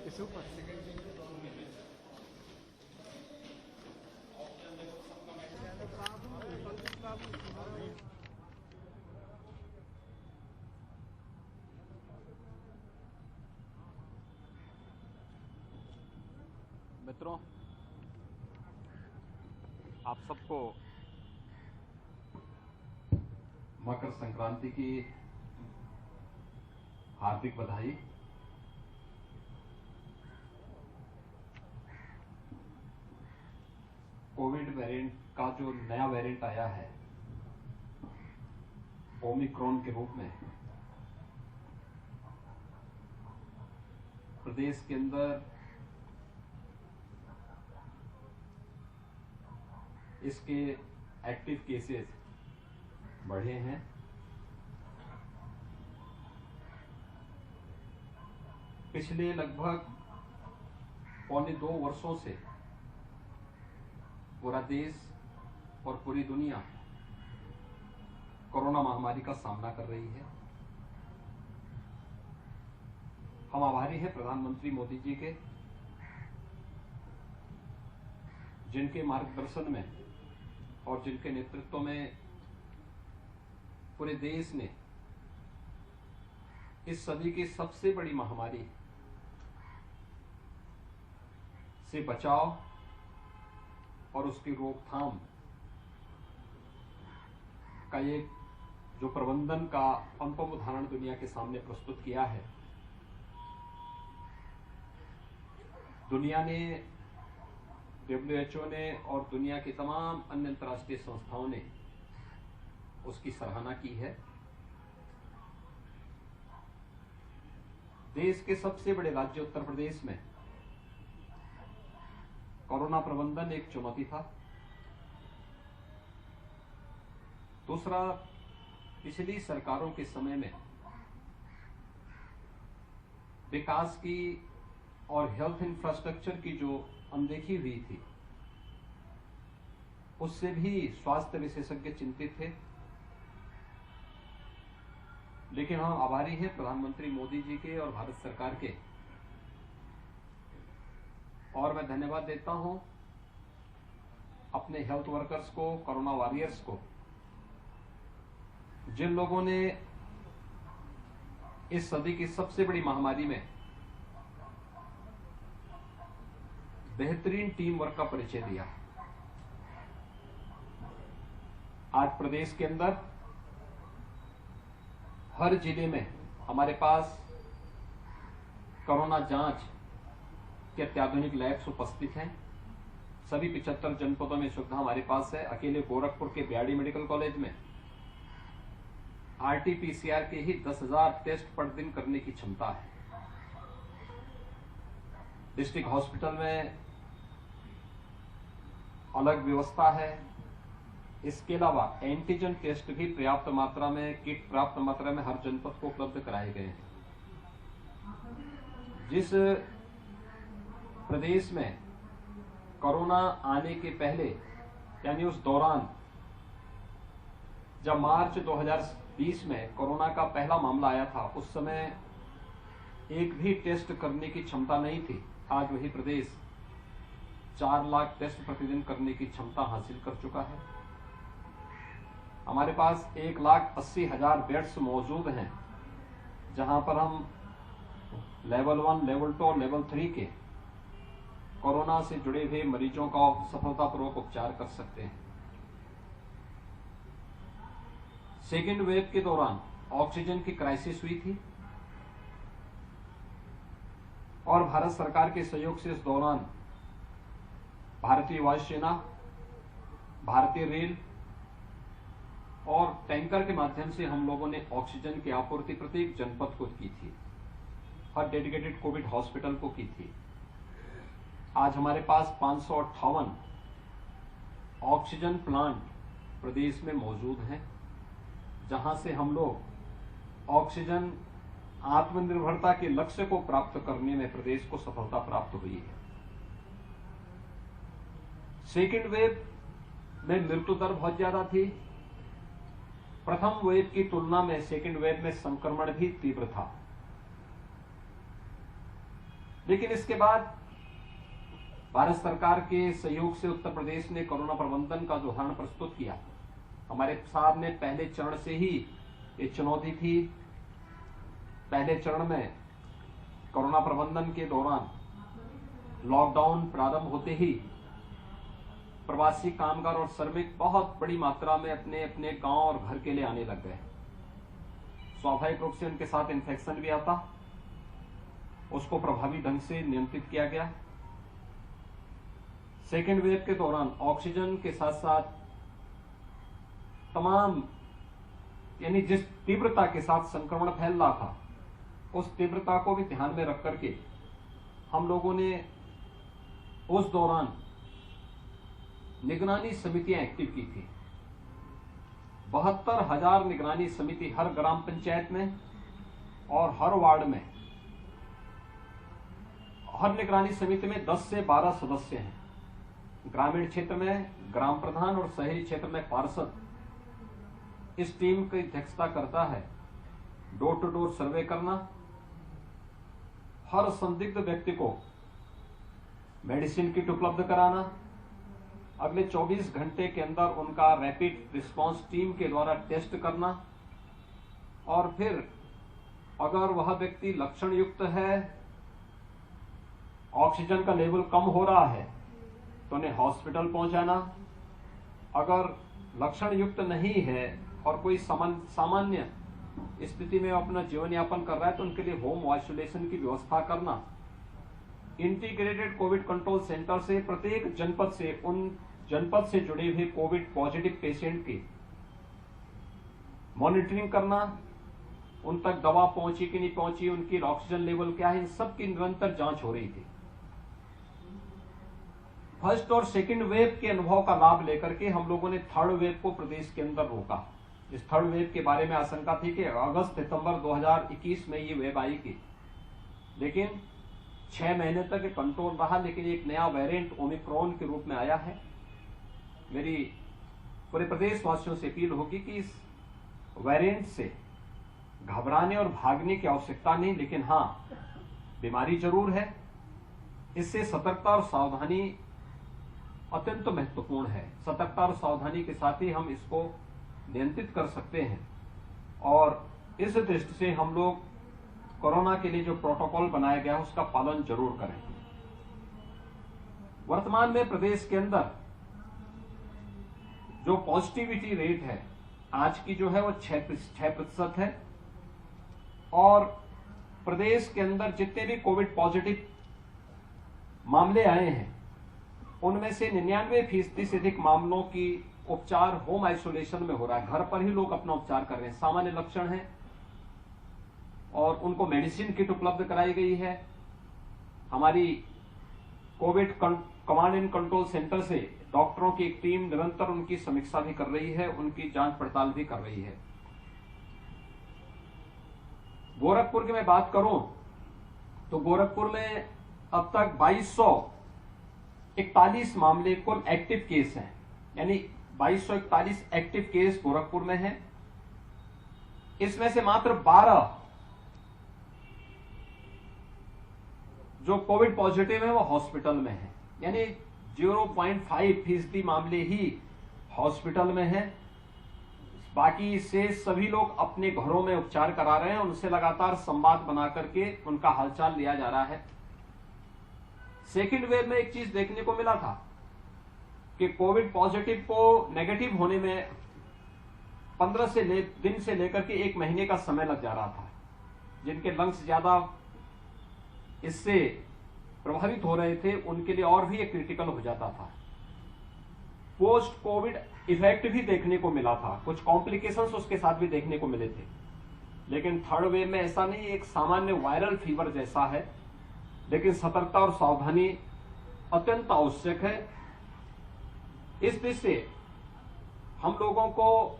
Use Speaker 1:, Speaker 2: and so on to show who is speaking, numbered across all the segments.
Speaker 1: Super.
Speaker 2: मित्रों, आप सबको मकर संक्रांति की हार्दिक बधाई। कोविड वेरिएंट का जो नया वेरिएंट आया है ओमिक्रॉन के रूप में, प्रदेश के अंदर इसके एक्टिव केसेस बढ़े हैं। पिछले लगभग पौने 2 वर्षों से पूरा देश और पूरी दुनिया कोरोना महामारी का सामना कर रही है। हम आभारी हैं प्रधानमंत्री मोदी जी के, जिनके मार्गदर्शन में और जिनके नेतृत्व में पूरे देश ने इस सदी की सबसे बड़ी महामारी से बचाव और उसकी रोकथाम का एक जो प्रबंधन का अनुपम उदाहरण दुनिया के सामने प्रस्तुत किया है। दुनिया ने, WHO ने और दुनिया की तमाम अन्य अंतर्राष्ट्रीय संस्थाओं ने उसकी सराहना की है। देश के सबसे बड़े राज्य उत्तर प्रदेश में कोरोना प्रबंधन एक चुनौती था। दूसरा, पिछली सरकारों के समय में विकास की और हेल्थ इंफ्रास्ट्रक्चर की जो अनदेखी हुई थी, उससे भी स्वास्थ्य विशेषज्ञ चिंतित थे। लेकिन हम आभारी हैं प्रधानमंत्री मोदी जी के और भारत सरकार के, और मैं धन्यवाद देता हूं अपने हेल्थ वर्कर्स को, कोरोना वॉरियर्स को, जिन लोगों ने इस सदी की सबसे बड़ी महामारी में बेहतरीन टीम वर्क का परिचय दिया। आज प्रदेश के अंदर हर जिले में हमारे पास कोरोना जांच के अत्याधुनिक लैब्स उपस्थित हैं। सभी 75 जनपदों में सुविधा हमारे पास है। अकेले गोरखपुर के बीआरडी मेडिकल कॉलेज में RT-PCR के ही 10,000 टेस्ट पर दिन करने की क्षमता है। डिस्ट्रिक्ट हॉस्पिटल में अलग व्यवस्था है। इसके अलावा एंटीजन टेस्ट भी पर्याप्त मात्रा में, किट पर्याप्त मात्रा में हर जनपद को उपलब्ध कराए गए हैं। जिस प्रदेश में कोरोना आने के पहले, यानी उस दौरान जब मार्च 2020 में कोरोना का पहला मामला आया था, उस समय एक भी टेस्ट करने की क्षमता नहीं थी। आज वही प्रदेश 4 लाख टेस्ट प्रतिदिन करने की क्षमता हासिल कर चुका है। हमारे पास 1,80,000 बेड्स मौजूद हैं, जहां पर हम लेवल 1, लेवल 2 और लेवल 3 के कोरोना से जुड़े हुए मरीजों का सफलतापूर्वक उपचार कर सकते हैं। सेकेंड वेव के दौरान ऑक्सीजन की क्राइसिस हुई थी और भारत सरकार के सहयोग से इस दौरान भारतीय वायुसेना, भारतीय रेल और टैंकर के माध्यम से हम लोगों ने ऑक्सीजन की आपूर्ति प्रत्येक जनपद को की थी, हर डेडिकेटेड कोविड हॉस्पिटल को की थी। आज हमारे पास 558 ऑक्सीजन प्लांट प्रदेश में मौजूद हैं, जहां से हम लोग ऑक्सीजन आत्मनिर्भरता के लक्ष्य को प्राप्त करने में प्रदेश को सफलता प्राप्त हुई है। सेकेंड वेव में मृत्यु दर बहुत ज्यादा थी। प्रथम वेव की तुलना में सेकेंड वेव में संक्रमण भी तीव्र था। लेकिन इसके बाद भारत सरकार के सहयोग से उत्तर प्रदेश ने कोरोना प्रबंधन का जो उदाहरण प्रस्तुत किया, हमारे साहब ने पहले चरण से ही ये चुनौती थी। पहले चरण में कोरोना प्रबंधन के दौरान लॉकडाउन प्रारंभ होते ही प्रवासी कामगार और श्रमिक बहुत बड़ी मात्रा में अपने अपने गांव और घर के लिए आने लग गए। स्वाभाविक रूप से उनके साथ इन्फेक्शन भी आता, उसको प्रभावी ढंग से नियंत्रित किया गया। सेकेंड वेव के दौरान ऑक्सीजन के साथ साथ तमाम यानी जिस तीव्रता के साथ संक्रमण फैल रहा था, उस तीव्रता को भी ध्यान में रख करके हम लोगों ने उस दौरान निगरानी समितियां एक्टिव की थी। 72,000 निगरानी समिति हर ग्राम पंचायत में और हर वार्ड में। हर निगरानी समिति में 10 से 12 सदस्य हैं। ग्रामीण क्षेत्र में ग्राम प्रधान और शहरी क्षेत्र में पार्षद इस टीम की अध्यक्षता करता है। डोर टू डोर सर्वे करना, हर संदिग्ध व्यक्ति को मेडिसिन किट उपलब्ध कराना, अगले 24 घंटे के अंदर उनका रैपिड रिस्पांस टीम के द्वारा टेस्ट करना, और फिर अगर वह व्यक्ति लक्षण युक्त है, ऑक्सीजन का लेवल कम हो रहा है, तो उन्हें हॉस्पिटल पहुंचाना। अगर लक्षण युक्त नहीं है और कोई सामान्य स्थिति में अपना जीवन यापन कर रहा है, तो उनके लिए होम आइसोलेशन की व्यवस्था करना। इंटीग्रेटेड कोविड कंट्रोल सेंटर से प्रत्येक जनपद से उन जनपद से जुड़े हुए कोविड पॉजिटिव पेशेंट की मॉनिटरिंग करना, उन तक दवा पहुंची कि नहीं पहुंची, उनकी ऑक्सीजन लेवल क्या है, इन सब की निरंतर जांच हो रही थी। फर्स्ट और सेकंड वेव के अनुभव का लाभ लेकर के हम लोगों ने थर्ड वेव को प्रदेश के अंदर रोका। इस थर्ड वेव के बारे में आशंका थी कि अगस्त सितंबर 2021 में ये वेव आएगी, लेकिन 6 महीने तक कंट्रोल रहा। लेकिन एक नया वेरिएंट ओमिक्रॉन के रूप में आया है। मेरी पूरे प्रदेश वासियों से अपील होगी कि इस वेरिएंट से घबराने और भागने की आवश्यकता नहीं, लेकिन हाँ, बीमारी जरूर है। इससे सतर्कता और सावधानी अत्यंत महत्वपूर्ण है। सतर्कता और सावधानी के साथ ही हम इसको नियंत्रित कर सकते हैं, और इस दृष्टि से हम लोग कोरोना के लिए जो प्रोटोकॉल बनाया गया है उसका पालन जरूर करें। वर्तमान में प्रदेश के अंदर जो पॉजिटिविटी रेट है आज की जो है वो 6% है, और प्रदेश के अंदर जितने भी कोविड पॉजिटिव मामले आए हैं उनमें से 99% से अधिक मामलों की उपचार होम आइसोलेशन में हो रहा है। घर पर ही लोग अपना उपचार कर रहे हैं। सामान्य लक्षण है और उनको मेडिसिन किट उपलब्ध कराई गई है। हमारी Covid command and control centre से डॉक्टरों की एक टीम निरंतर उनकी समीक्षा भी कर रही है, उनकी जांच पड़ताल भी कर रही है। गोरखपुर की मैं बात करूं तो गोरखपुर में अब तक 2241 मामले कुल एक्टिव केस हैं, यानी 2241 एक्टिव केस गोरखपुर में हैं। इसमें से मात्र 12 जो कोविड पॉजिटिव है वो हॉस्पिटल में है, यानी 0.5% मामले ही हॉस्पिटल में हैं। बाकी से सभी लोग अपने घरों में उपचार करा रहे हैं। उनसे लगातार संवाद बना करके उनका हालचाल लिया जा रहा है। सेकेंड वेव में एक चीज देखने को मिला था कि कोविड पॉजिटिव को नेगेटिव होने में 15 दिन से लेकर के 1 महीने का समय लग जा रहा था। जिनके लंग्स ज्यादा इससे प्रभावित हो रहे थे उनके लिए और भी एक क्रिटिकल हो जाता था। पोस्ट कोविड इफेक्ट भी देखने को मिला था, कुछ कॉम्प्लिकेशंस उसके साथ भी देखने को मिले थे। लेकिन थर्ड वेव में ऐसा नहीं, एक सामान्य वायरल फीवर जैसा है, लेकिन सतर्कता और सावधानी अत्यंत आवश्यक है। इस दृष्टि से हम लोगों को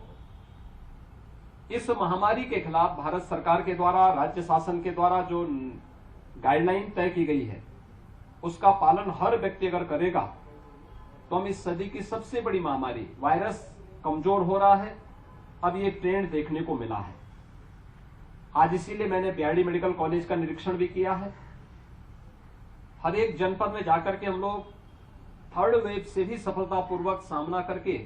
Speaker 2: इस महामारी के खिलाफ भारत सरकार के द्वारा, राज्य शासन के द्वारा जो गाइडलाइन तय की गई है उसका पालन हर व्यक्ति अगर करेगा तो हम इस सदी की सबसे बड़ी महामारी, वायरस कमजोर हो रहा है, अब ये ट्रेंड देखने को मिला है। आज इसीलिए मैंने बीआरडी मेडिकल कॉलेज का निरीक्षण भी किया है। हर एक जनपद में जाकर के हम लोग थर्ड वेव से भी सफलतापूर्वक सामना करके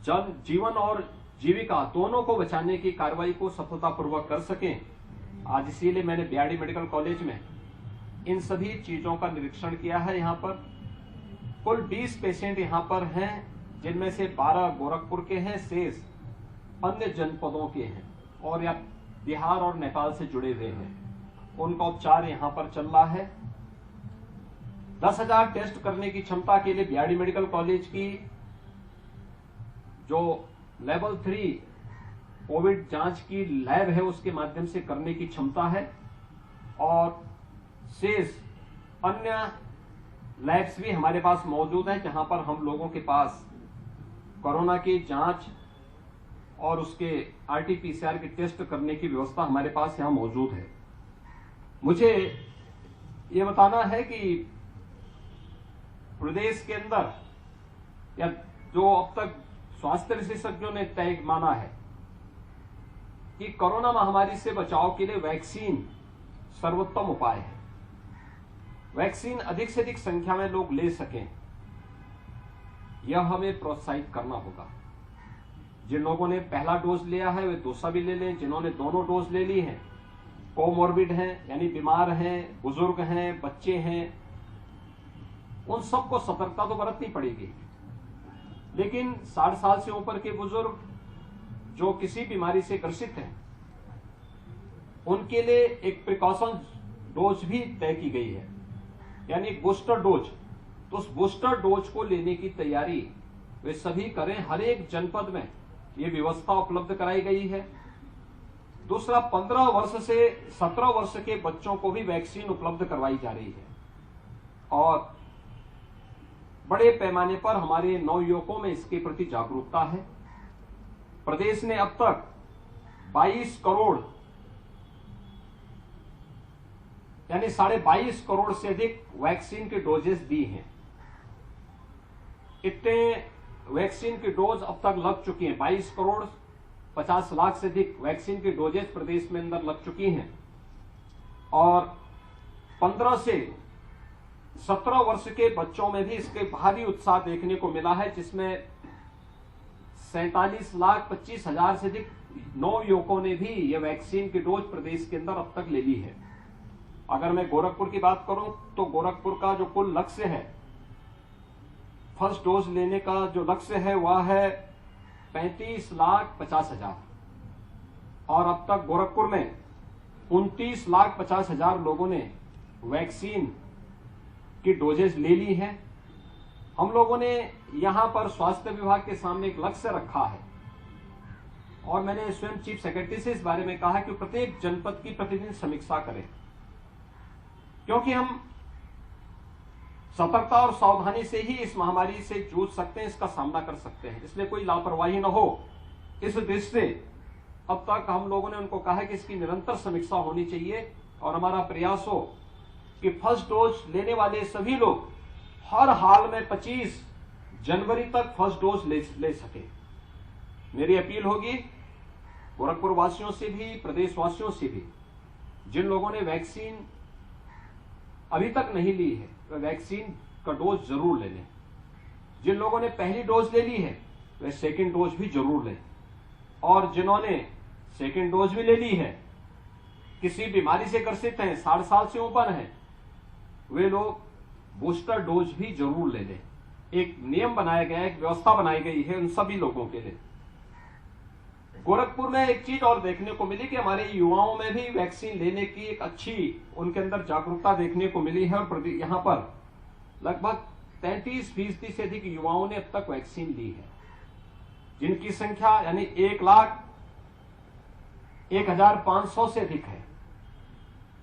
Speaker 2: जन जीवन और जीविका दोनों को बचाने की कार्रवाई को सफलतापूर्वक कर सकें। आज इसीलिए मैंने बीआरडी मेडिकल कॉलेज में इन सभी चीजों का निरीक्षण किया है। यहाँ पर कुल 20 पेशेंट यहाँ पर हैं, जिनमें से 12 गोरखपुर के हैं, शेष अन्य जनपदों के हैं और या बिहार और नेपाल से जुड़े हुए हैं। उनका उपचार यहाँ पर चल रहा है। 10,000 टेस्ट करने की क्षमता के लिए बीआरडी मेडिकल कॉलेज की जो लेवल 3 कोविड जांच की लैब है उसके माध्यम से करने की क्षमता है और शेष अन्य लैब्स भी हमारे पास मौजूद हैं, जहां पर हम लोगों के पास कोरोना की जांच और उसके आरटीपीसीआर के टेस्ट करने की व्यवस्था हमारे पास यहां मौजूद है। मुझे ये बताना है कि प्रदेश के अंदर या जो अब तक स्वास्थ्य विशेषज्ञों ने तय माना है कि कोरोना महामारी से बचाव के लिए वैक्सीन सर्वोत्तम उपाय है। वैक्सीन अधिक से अधिक संख्या में लोग ले सकें, यह हमें प्रोत्साहित करना होगा। जिन लोगों ने पहला डोज लिया है वे दूसरा भी ले लें। जिन्होंने दोनों डोज ले ली हैं, कोमोर्बिड हैं यानी बीमार हैं, बुजुर्ग हैं, बच्चे हैं, उन सबको सतर्कता तो बरतनी पड़ेगी। लेकिन 60 साल से ऊपर के बुजुर्ग जो किसी बीमारी से ग्रसित हैं, उनके लिए एक प्रिकॉशन डोज भी तय की गई है, यानी एक बूस्टर डोज। तो उस बूस्टर डोज को लेने की तैयारी वे सभी करें। हर एक जनपद में ये व्यवस्था उपलब्ध कराई गई है। दूसरा, 15 वर्ष से 17 वर्ष के बच्चों को भी वैक्सीन उपलब्ध करवाई जा रही है और बड़े पैमाने पर हमारे नवयुवकों में इसके प्रति जागरूकता है। प्रदेश ने अब तक 22 करोड़ यानी 22.5 करोड़ से अधिक वैक्सीन के डोजेस दी हैं। इतने वैक्सीन के डोज अब तक लग चुकी हैं। 22 करोड़ 50 लाख से अधिक वैक्सीन के डोजेस प्रदेश में अंदर लग चुकी हैं और 15 से 17 वर्ष के बच्चों में भी इसके भारी उत्साह देखने को मिला है, जिसमें 47,25,000 से अधिक नवयुवकों ने भी यह वैक्सीन की डोज प्रदेश के अंदर अब तक ले ली है। अगर मैं गोरखपुर की बात करूं तो गोरखपुर का जो कुल लक्ष्य है, फर्स्ट डोज लेने का जो लक्ष्य है वह है 35,50,000 और अब तक गोरखपुर में 29,50,000 लोगों ने वैक्सीन की डोजेज ले ली है। हम लोगों ने यहां पर स्वास्थ्य विभाग के सामने एक लक्ष्य रखा है और मैंने स्वयं चीफ सेक्रेटरी से इस बारे में कहा कि प्रत्येक जनपद की प्रतिदिन समीक्षा करें, क्योंकि हम सतर्कता और सावधानी से ही इस महामारी से जूझ सकते हैं, इसका सामना कर सकते हैं। इसलिए कोई लापरवाही न हो, इस दृष्टि से अब तक हम लोगों ने उनको कहा कि इसकी निरंतर समीक्षा होनी चाहिए और हमारा प्रयास हो कि फर्स्ट डोज लेने वाले सभी लोग हर हाल में 25 जनवरी तक फर्स्ट डोज ले सके। मेरी अपील होगी गोरखपुर वासियों से भी, प्रदेश वासियों से भी, जिन लोगों ने वैक्सीन अभी तक नहीं ली है वे वैक्सीन का डोज जरूर ले लें। जिन लोगों ने पहली डोज ले ली है वे सेकंड डोज भी जरूर लें और जिन्होंने सेकंड डोज भी ले ली है, किसी बीमारी से ग्रसित हैं, 60 साल से ऊपर हैं, वे लोग बूस्टर डोज भी जरूर ले लें। एक नियम बनाया गया है, एक व्यवस्था बनाई गई है उन सभी लोगों के लिए। गोरखपुर में एक चीज और देखने को मिली कि हमारे युवाओं में भी वैक्सीन लेने की एक अच्छी उनके अंदर जागरूकता देखने को मिली है और यहां पर लगभग 33% से अधिक युवाओं ने अब तक वैक्सीन ली है, जिनकी संख्या यानी 1,01,500 से अधिक है।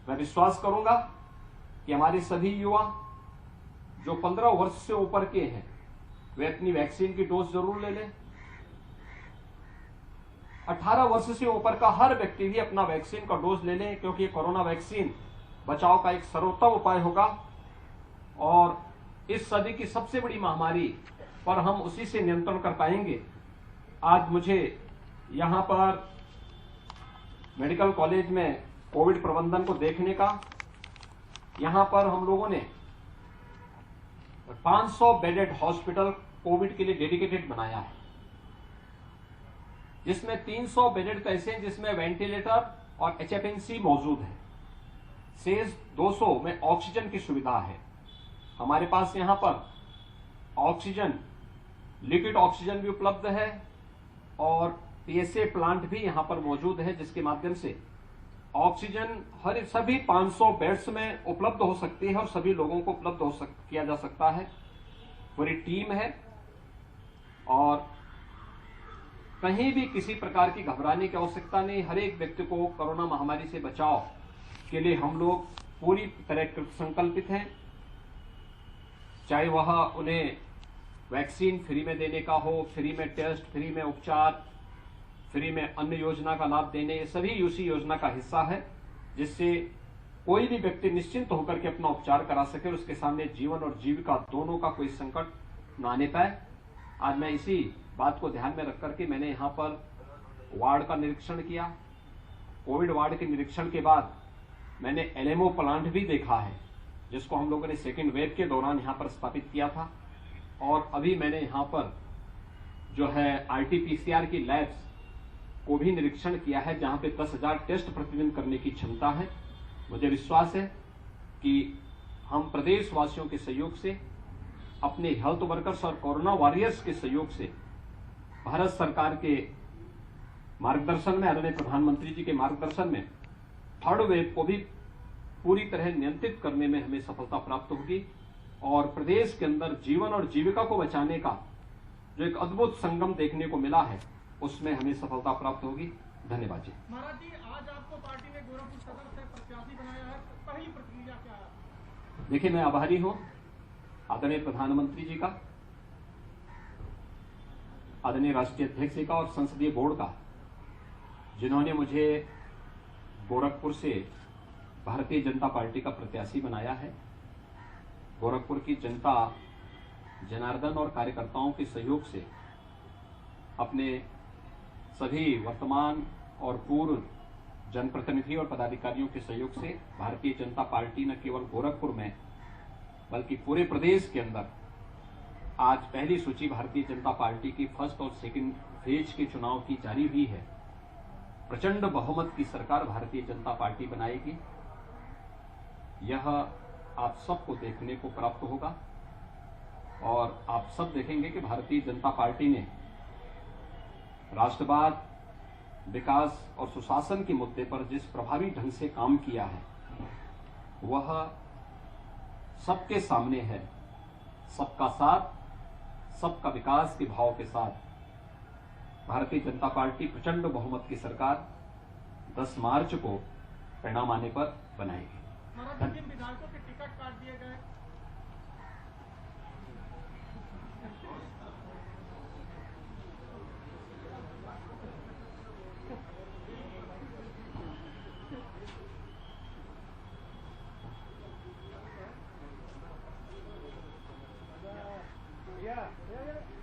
Speaker 2: मैं विश्वास करूंगा कि हमारे सभी युवा जो 15 वर्ष से ऊपर के हैं वे अपनी वैक्सीन की डोज जरूर ले लें। 18 वर्ष से ऊपर का हर व्यक्ति भी अपना वैक्सीन का डोज ले लें, क्योंकि कोरोना वैक्सीन बचाव का एक सर्वोत्तम उपाय होगा और इस सदी की सबसे बड़ी महामारी पर हम उसी से नियंत्रण कर पाएंगे। आज मुझे यहां पर मेडिकल कॉलेज में कोविड प्रबंधन को देखने का यहां पर हम लोगों ने 500 बेडेड हॉस्पिटल कोविड के लिए डेडिकेटेड बनाया है, जिसमें 300 बेडेड तो ऐसे हैं जिसमें वेंटिलेटर और एचएफएनसी मौजूद है। शेष 200 में ऑक्सीजन की सुविधा है। हमारे पास यहां पर ऑक्सीजन, लिक्विड ऑक्सीजन भी उपलब्ध है और पीएसए प्लांट भी यहां पर मौजूद है, जिसके माध्यम से ऑक्सीजन हर सभी 500 बेड्स में उपलब्ध हो सकती है और सभी लोगों को उपलब्ध किया जा सकता है। पूरी टीम है और कहीं भी किसी प्रकार की घबराने की आवश्यकता नहीं। हर एक व्यक्ति को कोरोना महामारी से बचाव के लिए हम लोग पूरी तरह संकल्पित हैं, चाहे वह उन्हें वैक्सीन फ्री में देने का हो, फ्री में टेस्ट, फ्री में उपचार, फ्री में अन्य योजना का लाभ देने, ये सभी उसी योजना का हिस्सा है, जिससे कोई भी व्यक्ति निश्चिंत होकर के अपना उपचार करा सके और उसके सामने जीवन और जीविका दोनों का कोई संकट न आने पाए। आज मैं इसी बात को ध्यान में रख करके मैंने यहाँ पर वार्ड का निरीक्षण किया। कोविड वार्ड के निरीक्षण के बाद मैंने एलएमओ प्लांट भी देखा है, जिसको हम लोगों ने सेकेंड वेव के दौरान यहाँ पर स्थापित किया था। और अभी मैंने यहाँ पर जो है आरटीपीसीआर की लैब्स को भी निरीक्षण किया है, जहां पे 10,000 टेस्ट प्रतिदिन करने की क्षमता है। मुझे विश्वास है कि हम प्रदेशवासियों के सहयोग से, अपने हेल्थ वर्कर्स और कोरोना वॉरियर्स के सहयोग से, भारत सरकार के मार्गदर्शन में, आदरणीय प्रधानमंत्री जी के मार्गदर्शन में थर्ड वेव को भी पूरी तरह नियंत्रित करने में हमें सफलता प्राप्त होगी और प्रदेश के अंदर जीवन और जीविका को बचाने का जो एक अद्भुत संगम देखने को मिला है, उसमें हमें सफलता प्राप्त होगी। धन्यवाद जी।
Speaker 1: महाराज जी, आज आपको पार्टी ने गोरखपुर सदर से प्रत्याशी बनाया है, पहली प्रतिक्रिया क्या है?
Speaker 2: देखिए, मैं आभारी हूं आदरणीय प्रधानमंत्री जी का, आदरणीय राष्ट्रीय अध्यक्ष जी का और संसदीय बोर्ड का, जिन्होंने मुझे गोरखपुर से भारतीय जनता पार्टी का प्रत्याशी बनाया है। गोरखपुर की जनता जनार्दन और कार्यकर्ताओं के सहयोग से, अपने सभी वर्तमान और पूर्व जनप्रतिनिधि और पदाधिकारियों के सहयोग से भारतीय जनता पार्टी न केवल गोरखपुर में बल्कि पूरे प्रदेश के अंदर आज पहली सूची भारतीय जनता पार्टी की फर्स्ट और सेकंड फेज के चुनाव की जारी हुई है। प्रचंड बहुमत की सरकार भारतीय जनता पार्टी बनाएगी, यह आप सबको देखने को प्राप्त होगा और आप सब देखेंगे कि भारतीय जनता पार्टी ने राष्ट्रवाद, विकास और सुशासन के मुद्दे पर जिस प्रभावी ढंग से काम किया है, वह सबके सामने है। सबका साथ, सबका विकास के भाव के साथ भारतीय जनता पार्टी प्रचंड बहुमत की सरकार 10 मार्च को परिणाम आने पर बनाएगी।
Speaker 1: जिन विधायकों के टिकट काट दिए गए,
Speaker 3: Yeah.